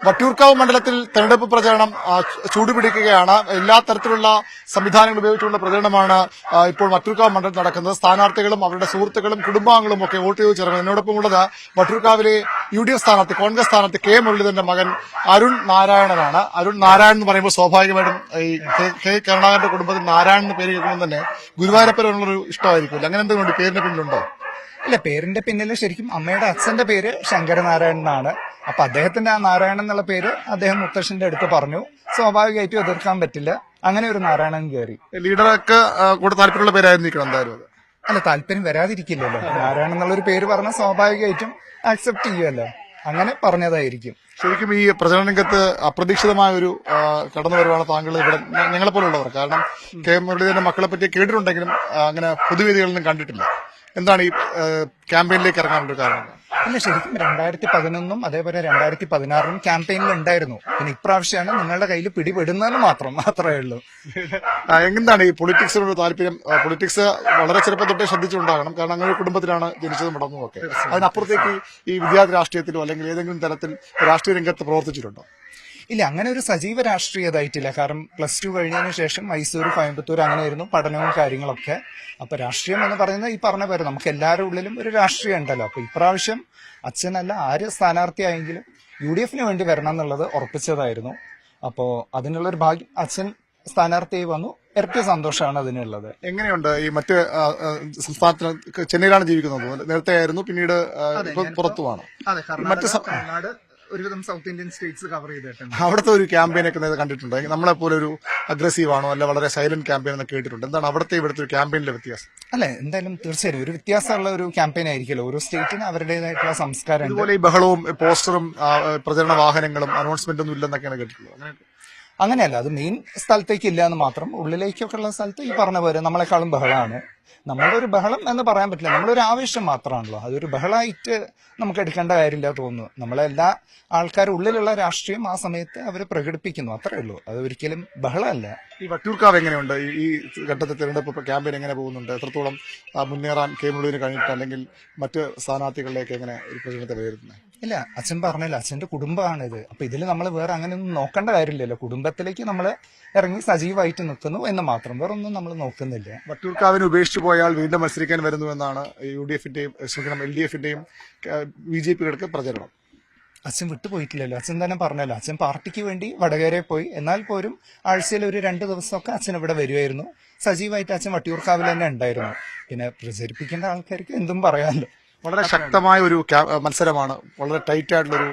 വട്ടിയൂർക്കാവ് മണ്ഡലത്തിൽ തെരഞ്ഞെടുപ്പ് പ്രചരണം ചൂടുപിടിക്കുകയാണ്. എല്ലാ തരത്തിലുള്ള സംവിധാനങ്ങൾ ഉപയോഗിച്ചുള്ള പ്രചരണമാണ് ഇപ്പോൾ വട്ടിയൂർക്കാവ് മണ്ഡലത്തിൽ നടക്കുന്നത്. സ്ഥാനാർത്ഥികളും അവരുടെ സുഹൃത്തുക്കളും കുടുംബാംഗങ്ങളും ഒക്കെ വോട്ട് ചെയ്ത് ചേർന്നത്. എന്നോടൊപ്പം ഉള്ളത് വട്ടിയൂർക്കാവിലെ UDF സ്ഥാനാർത്ഥി, കോൺഗ്രസ് സ്ഥാനാർത്ഥി കെ മുരളീധരന്റെ മകൻ അരുൺ നാരായണനാണ്. അരുൺ നാരായണൻ എന്ന് പറയുമ്പോൾ സ്വാഭാവികമായിട്ടും ഈ കെ കരുണാകരന്റെ കുടുംബത്തിൽ നാരായണൻ എന്ന് പേര് കേൾക്കുമ്പോൾ തന്നെ ഗുരുവായൂരപ്പനുള്ളൊരു ഇഷ്ടമായിരിക്കില്ല. അങ്ങനെ എന്തെങ്കിലും പേരിന്റെ പിന്നിലുണ്ടോ? ഇല്ല, പേരിന്റെ പിന്നിൽ ശരിക്കും അമ്മയുടെ അച്ഛന്റെ പേര് ശങ്കരനാരായണൻ എന്നാണ്. അപ്പൊ അദ്ദേഹത്തിന്റെ ആ നാരായണൻ എന്നുള്ള പേര് അദ്ദേഹം മുത്തശ്ശന്റെ അടുത്ത് പറഞ്ഞു. സ്വാഭാവികമായിട്ടും എതിർക്കാൻ പറ്റില്ല. അങ്ങനെ ഒരു നാരായണൻ കയറി. ലീഡർക്ക് കൂടെ താല്പര്യമുള്ള പേരായിരിക്കണം എന്തായാലും അത്. അല്ല, താല്പര്യം വരാതിരിക്കില്ലല്ലോ. നാരായണൻ എന്നുള്ളൊരു പേര് പറഞ്ഞാൽ സ്വാഭാവികമായിട്ടും ആക്സെപ്റ്റ് ചെയ്യുമല്ലോ. അങ്ങനെ പറഞ്ഞതായിരിക്കും. ശരിക്കും ഈ പ്രചരണ രംഗത്ത് അപ്രതീക്ഷിതമായ ഒരു കടന്നുവരവാണ് താങ്കൾ ഇവിടെ ഞങ്ങളെ പോലുള്ളവർ. കാരണം കെ മുരളീധരന്റെ മക്കളെ പറ്റി കേട്ടിട്ടുണ്ടെങ്കിലും അങ്ങനെ പൊതുവേദികളിൽ നിന്നും കണ്ടിട്ടില്ല. എന്താണ് ഈ ക്യാമ്പയിനിലേക്ക് ഇറങ്ങാനുള്ള കാരണം? അല്ല, ശരിക്കും 2011 അതേപോലെ 2016 ക്യാമ്പയിനിൽ ഉണ്ടായിരുന്നു. പിന്നെ ഇപ്രാവശ്യമാണ് നിങ്ങളുടെ കയ്യിൽ പിടിപെടുന്നതെന്ന് മാത്രമേ ഉള്ളൂ. എന്താണ് ഈ പൊളിറ്റിക്സിനോട് താല്പര്യം? പൊളിറ്റിക്സ് വളരെ ചെറുപ്പം തൊട്ടേ ശ്രദ്ധിച്ചുണ്ടാകണം. കാരണം അങ്ങനെ ഒരു കുടുംബത്തിലാണ് ജനിച്ചതും വളർന്നതും ഒക്കെ. അതിനപ്പുറത്തേക്ക് ഈ വിദ്യാർത്ഥി രാഷ്ട്രീയത്തിലോ അല്ലെങ്കിൽ ഏതെങ്കിലും തരത്തിൽ രാഷ്ട്രീയ രംഗത്ത് പ്രവർത്തിച്ചിട്ടുണ്ടോ? ഇല്ല, അങ്ങനെ ഒരു സജീവ രാഷ്ട്രീയതായിട്ടില്ല. കാരണം +2 കഴിഞ്ഞതിന് ശേഷം മൈസൂർ, കോയമ്പത്തൂർ അങ്ങനെയായിരുന്നു പഠനവും കാര്യങ്ങളൊക്കെ. അപ്പൊ രാഷ്ട്രീയം എന്ന് പറയുന്നത് ഈ പറഞ്ഞ പേര് നമുക്ക് എല്ലാവരുടെ ഉള്ളിലും ഒരു രാഷ്ട്രീയം ഉണ്ടല്ലോ. അപ്പൊ ഇപ്രാവശ്യം അച്ഛനല്ല ആര് സ്ഥാനാർത്ഥിയായെങ്കിലും UDFന് വേണ്ടി വരണം എന്നുള്ളത് ഉറപ്പിച്ചതായിരുന്നു. അപ്പോ അതിനുള്ളൊരു ഭാഗ്യം അച്ഛൻ സ്ഥാനാർത്ഥിയായി വന്നു. ഇരട്ടി സന്തോഷമാണ് അതിനുള്ളത്. എങ്ങനെയുണ്ട് ഈ മറ്റ് സംസ്ഥാനത്തിന്? ചെന്നൈയിലാണ് ജീവിക്കുന്നത്, നേരത്തെ ആയിരുന്നു, പിന്നീട് പുറത്തുമാണ്. നാട് ഒരുവിധം സൗത്ത് ഇന്ത്യൻ സ്റ്റേറ്റ്സ് കവർ ചെയ്തിട്ടുണ്ട്. അവിടുത്തെ ഒരു ക്യാമ്പയിനൊക്കെ കണ്ടിട്ടുണ്ടോ? നമ്മളെ പോലെ ഒരു അഗ്രസീവ് ആണോ അല്ല വളരെ സൈലന്റ് ക്യാമ്പയിൻ എന്ന് കേട്ടിട്ടുണ്ട്. എന്താണ് അവിടുത്തെ ഇവിടുത്തെ ഒരു ക്യാമ്പയിനിലെ വ്യത്യാസം? അല്ലെ, എന്തായാലും തീർച്ചയായും ഒരു വ്യത്യാസമുള്ള ഒരു ക്യാമ്പയിൻ ആയിരിക്കുമല്ലോ. ഓരോ സ്റ്റേറ്റിന് അവരുടേതായിട്ടുള്ള സംസ്കാരം. അതുപോലെ ഈ ബഹളവും പോസ്റ്ററും പ്രചരണ വാഹനങ്ങളും അനൗൺസ്മെന്റ് ഒന്നും ഇല്ലെന്നൊക്കെയാണ് കേട്ടിട്ടുള്ളത്. അങ്ങനെയല്ല, അത് മെയിൻ സ്ഥലത്തേക്ക് ഇല്ല എന്ന് മാത്രം. ഉള്ളിലേക്കൊക്കെ ഉള്ള സ്ഥലത്ത് ഈ പറഞ്ഞ പോലെ നമ്മളെക്കാളും ബഹളമാണ്. നമ്മളുടെ ഒരു ബഹളം എന്ന് പറയാൻ പറ്റില്ല, നമ്മളൊരു ആവേശം മാത്രമാണല്ലോ. അതൊരു ബഹളമായിട്ട് നമുക്ക് എടുക്കേണ്ട കാര്യമില്ല തോന്നുന്നു. നമ്മളെല്ലാ ആൾക്കാരും ഉള്ളിലുള്ള രാഷ്ട്രീയം ആ സമയത്ത് അവർ പ്രകടിപ്പിക്കുന്നു, അത്രേ ഉള്ളൂ. അത് ഒരിക്കലും ബഹളമല്ല. ഈ വട്ടിയൂർക്കാവ് എങ്ങനെയുണ്ട്? ഈ ഘട്ടത്തിൽ തെരഞ്ഞെടുപ്പ് ക്യാമ്പയിൻ എങ്ങനെ പോകുന്നുണ്ട്? എത്രത്തോളം മുന്നേറാൻ കെ മുരളീധരന് കഴിഞ്ഞിട്ട് അല്ലെങ്കിൽ മറ്റ് സ്ഥാനാർത്ഥികളിലേക്ക് എങ്ങനെ ഒരു പ്രചരണത്തെ വിലയിരുത്തുന്നത്? ഇല്ല, അച്ഛൻ പറഞ്ഞല്ലോ, അച്ഛന്റെ കുടുംബമാണിത്. അപ്പൊ ഇതിൽ നമ്മൾ വേറെ അങ്ങനെയൊന്നും നോക്കേണ്ട കാര്യമില്ലല്ലോ. കുടുംബത്തിലേക്ക് നമ്മൾ ഇറങ്ങി സജീവമായിട്ട് നിൽക്കുന്നു എന്ന് മാത്രം, വേറെ ഒന്നും നമ്മൾ നോക്കുന്നില്ല. വട്ടിയൂർക്കാവിനെ ഉപേക്ഷിച്ചു പോയാൽ വീണ്ടും മത്സരിക്കാൻ വരുന്നു എന്നാണ് UDFന്റെയും LDFന്റെയും BJPകൾക്ക് പ്രചരണം. അച്ഛൻ വിട്ടുപോയിട്ടില്ലല്ലോ. അച്ഛൻ തന്നെ പറഞ്ഞല്ലോ, അച്ഛൻ പാർട്ടിക്ക് വേണ്ടി വടകരയിൽ പോയി. എന്നാൽ പോലും ആഴ്ചയിൽ ഒരു 2 ദിവസമൊക്കെ അച്ഛൻ ഇവിടെ വരുമായിരുന്നു. സജീവമായിട്ട് അച്ഛൻ വട്ടിയൂർക്കാവിൽ തന്നെ ഉണ്ടായിരുന്നു. പിന്നെ പ്രചരിപ്പിക്കേണ്ട ആൾക്കാർക്ക് എന്തും പറയാമല്ലോ. വളരെ ശക്തമായ ഒരു മത്സരമാണ്, വളരെ ടൈറ്റ് ആയിട്ടുള്ളൊരു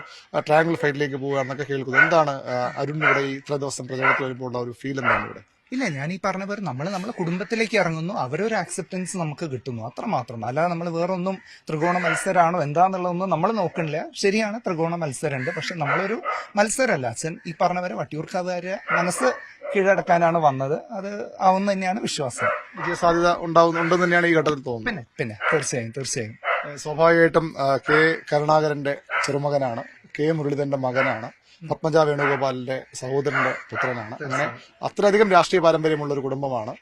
ട്രയാങ്കിൾ ഫൈറ്റിലേക്ക് പോവുക എന്നൊക്കെ കേൾക്കുന്നു. എന്താണ് അരുൺ ഇവിടെ ഈ ഇത്ര ദിവസം പ്രചരണത്തിൽ വരുമ്പോൾ ഉള്ള ഒരു ഫീൽ എന്താണ് ഇവിടെ? ഇല്ല, ഞാൻ ഈ പറഞ്ഞ പേര് നമ്മളെ കുടുംബത്തിലേക്ക് ഇറങ്ങുന്നു, അവരൊരു ആക്സെപ്റ്റൻസ് നമുക്ക് കിട്ടുന്നു, അത്രമാത്രം. അല്ലാതെ നമ്മൾ വേറൊന്നും ത്രികോണ മത്സരമാണോ എന്താന്നുള്ളതൊന്നും നമ്മൾ നോക്കണില്ല. ശരിയാണ്, ത്രികോണ മത്സരമുണ്ട്. പക്ഷെ നമ്മളൊരു മത്സരമല്ല. അച്ഛൻ ഈ പറഞ്ഞ പോലെ വട്ടിയൂർക്കാവുകാരെ മനസ്സ് കീഴടക്കാനാണ് വന്നത്. അത് ആവുന്ന തന്നെയാണ് വിശ്വാസം. വിജയസാധ്യത ഉണ്ടെന്ന് തന്നെയാണ് ഈ ഘട്ടത്തിൽ തോന്നുന്നത്. പിന്നെ തീർച്ചയായും സ്വാഭാവികമായിട്ടും കെ കരുണാകരന്റെ ചെറുമകനാണ്, കെ മുരളീധരന്റെ മകനാണ്, പത്മജ വേണുഗോപാലിന്റെ സഹോദരന്റെ പുത്രനാണ്. അങ്ങനെ അത്രയധികം രാഷ്ട്രീയ പാരമ്പര്യമുള്ള ഒരു കുടുംബമാണ്.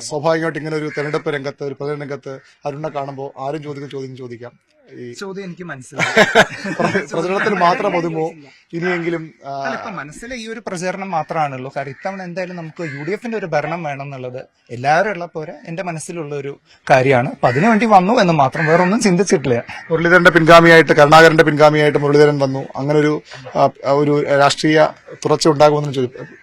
സ്വാഭാവികമായിട്ട് ഇങ്ങനെ ഒരു തെരഞ്ഞെടുപ്പ് രംഗത്ത്, ഒരു പ്രചരണ രംഗത്ത് അരുണിനെ കാണുമ്പോൾ ആരും ചോദിക്കാം. ചോദ്യം എനിക്ക് മനസ്സിലായി. പ്രചരണത്തിൽ മാത്രം ഒതുങ്ങോ ഇനിയെങ്കിലും? മനസ്സിലെ ഈ ഒരു പ്രചരണം മാത്രമാണല്ലോ. കാരണം ഇത്തവണ എന്തായാലും നമുക്ക് UDFന്റെ ഒരു ഭരണം വേണം എന്നുള്ളത് എല്ലാവരും ഉള്ള പോലെ എന്റെ മനസ്സിലുള്ള ഒരു കാര്യമാണ്. അപ്പൊ അതിനുവേണ്ടി വന്നു എന്ന് മാത്രം, വേറെ ഒന്നും ചിന്തിച്ചിട്ടില്ല. മുരളീധരന്റെ പിൻഗാമിയായിട്ട്, കരുണാകരന്റെ പിൻഗാമിയായിട്ട് മുരളീധരൻ വന്നു. അങ്ങനെ ഒരു രാഷ്ട്രീയ തുറച്ച ഉണ്ടാകുമെന്ന് ചോദിക്കും.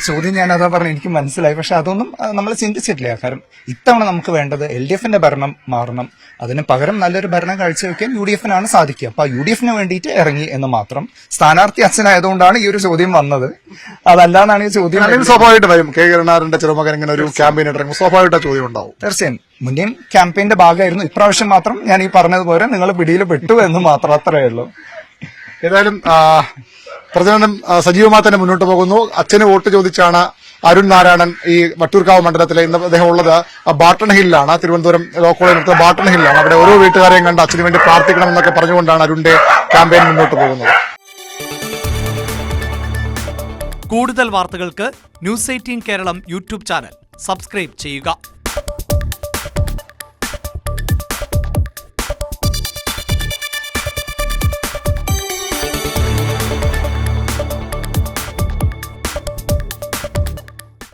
ചോദ്യം ഞാൻ അതാ പറഞ്ഞു, എനിക്ക് മനസ്സിലായി. പക്ഷെ അതൊന്നും നമ്മൾ ചിന്തിച്ചിട്ടില്ല. കാരണം ഇത്തവണ നമുക്ക് വേണ്ടത് LDFന്റെ ഭരണം മാറണം. അതിന് പകരം നല്ലൊരു ഭരണം കാഴ്ചവെക്കാൻ UDFനാണ് സാധിക്കുക. അപ്പൊ UDFന് വേണ്ടിയിട്ട് ഇറങ്ങി എന്ന് മാത്രം. സ്ഥാനാർത്ഥി അച്ഛനായതുകൊണ്ടാണ് ഈ ഒരു ചോദ്യം വന്നത്, അതല്ലാന്നാണ് ഈ ചോദ്യം. സ്വാഭാവികമായിട്ട് വരും. കെ കരുണാകരന്റെ ചെറുമകൻ ഇങ്ങനെ ഒരു ക്യാമ്പയിൻ ഇറങ്ങും, സ്വാഭാവികമായിട്ട് ചോദ്യം ഉണ്ടാവും. തീർച്ചയായും മുന്നേയും ക്യാമ്പയിന്റെ ഭാഗമായിരുന്നു. ഇപ്രാവശ്യം മാത്രം ഞാൻ ഈ പറഞ്ഞതുപോലെ നിങ്ങൾ പിടിയിൽ പെട്ടു എന്ന് മാത്രം, അത്രയേ ഉള്ളൂ. ഏതായാലും പ്രചരണം സജീവമായി തന്നെ മുന്നോട്ട് പോകുന്നു. അച്ഛന് വോട്ട് ചോദിച്ചാണ് അരുൺ നാരായണൻ ഈ വട്ടിയൂർക്കാവ് മണ്ഡലത്തിലെ ഇന്ന് അദ്ദേഹം ഉള്ളത് ബാട്ടൺ ഹില്ലാണ്, തിരുവനന്തപുരം ലോ കോളേജിനടുത്ത് ബാട്ടൺ ഹില്ലാണ്. അവിടെ ഓരോ വീട്ടുകാരെയും കണ്ട് അച്ഛന് വേണ്ടി പ്രാർത്ഥിക്കണമെന്നൊക്കെ പറഞ്ഞുകൊണ്ടാണ് അരുണിന്റെ ക്യാമ്പയിൻ മുന്നോട്ട് പോകുന്നത്. കൂടുതൽ വാർത്തകൾക്ക് News 18 Keralam YouTube channel subscribe ചെയ്യുക.